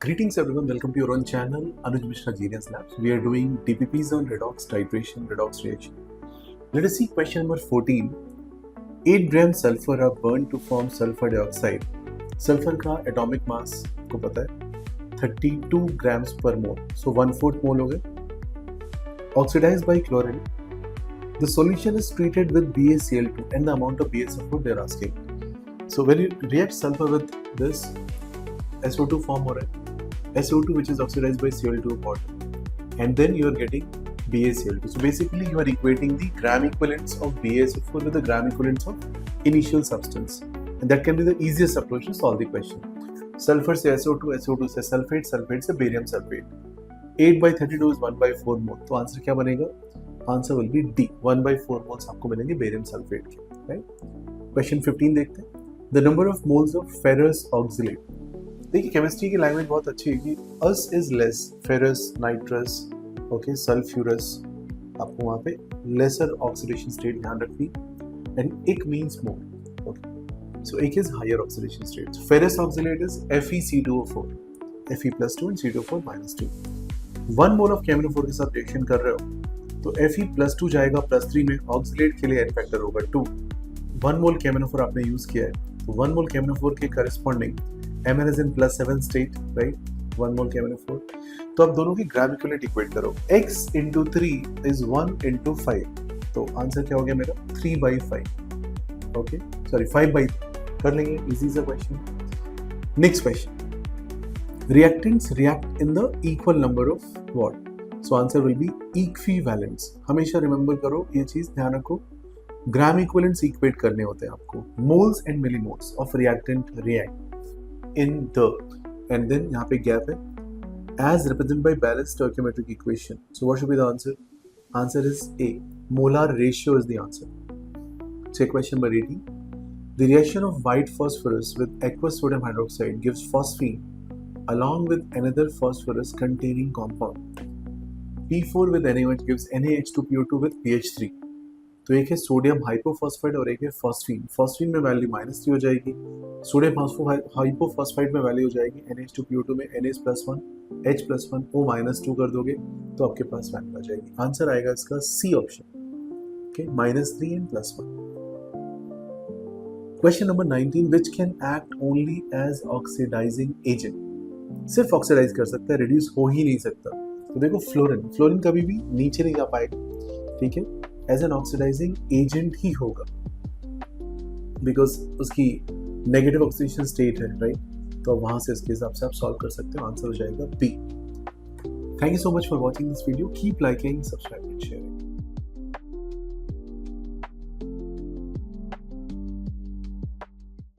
Greetings everyone, welcome to your own channel Anuj Mishra Genius Labs. We are doing DPPs on redox titration, redox reaction. Let us see question number 14. 8 grams sulfur are burned to form sulfur dioxide. Sulfur का atomic mass को पता है 32 grams per mole. So 1/4 mole हो गए. Oxidized by chlorine. The solution is treated with BaCl2 and the amount of BaSO4 they are asking. So when you react sulfur with this, SO2 form हो रहा है. SO2 which is oxidized by Cl2 water, and then you are getting BaCl2. So basically you are equating the gram equivalents of BaSO4 with the gram equivalents of initial substance, and that can be the easiest approach to solve the question. Sulfur से SO2, SO2 से sulfate, sulfate से barium sulfate. 8/32 is 1/4 mole. तो answer क्या बनेगा? Answer will be D. 1/4 moles आपको मिलेंगे barium sulfate के. Right? Question 15 देखते हैं. The number of moles of ferrous oxalate. देखिए केमिस्ट्री की लैंग्वेज बहुत अच्छी है कि us is less, ferrous, nitrous, okay, sulphurous, आपको वहाँ पे लेसर ऑक्सीडेशन स्टेट ध्यान रखनी, एंड इक मींस मोर, ओके, सो इक is higher oxidation state. Ferrous oxalate is Fe2O4, Fe+2 and C2O4-2. 1 mole of KMnO4 के साथ रिएक्शन कर रहे हो तो Fe+2 जाएगा +3 में, ऑक्सीलेट के लिए एन फैक्टर होगा 2. 1 मोल KMnO4 आपने यूज किया है तो 1 मोल KMnO4 के corresponding Mn is in +7 state, right? 1 mole KMnO4. तो आप दोनों की ग्राम इक्विवेलेंट इक्वेट करो. x into 3 is 1 into 5. तो आंसर क्या हो गया मेरा? 3/5. ओके, सॉरी 5/3 कर लेंगे. इजी सा question. Next question. Reactants react in the equal number of what? So answer will be equivalents. हमेशा रिमेंबर करो ये चीज, ध्यान रखो. ग्राम इक्विवेलेंट्स इक्वेट करने होते हैं आपको. Moles and millimoles of reactant react in the, and then यहाँ पे gap है, as represented by balanced stoichiometric equation. So what should be the answer? Answer is A. Molar ratio is the answer. Check question number 18. The reaction of white phosphorus with aqueous sodium hydroxide gives phosphine along with another phosphorus containing compound. P4 with NaOH gives NaH2PO2 with pH 3. तो एक है sodium हाइपोफॉस्फेट और एक है phosphine. Phosphine में value -3 हो जाएगी, sodium हाइपोफॉस्फेट में वैल्यू हो जाएगी NH2PO2 में NH+1, H+1, O-2 कर दोगे तो आपके पास वैल्यू आ जाएगी. आंसर आएगा इसका C option. Okay, -3 and +1. Question number 19. Which can act only as oxidising agent? सिर्फ ऑक्सीडाइज कर सकता है, रिड्यूस हो ही नहीं सकता. तो देखो फ्लोरीन कभी भी नीचे नहीं जा पाएगा, ठीक है, एज एन ऑक्सीडाइजिंग एजेंट ही होगा बिकॉज उसकी नेगेटिव ऑक्सीडेशन स्टेट है, राइट? तो वहां से इसके हिसाब से आप सॉल्व कर सकते हो. आंसर हो जाएगा B. Thank you so much for watching this video. Keep liking, subscribe and sharing.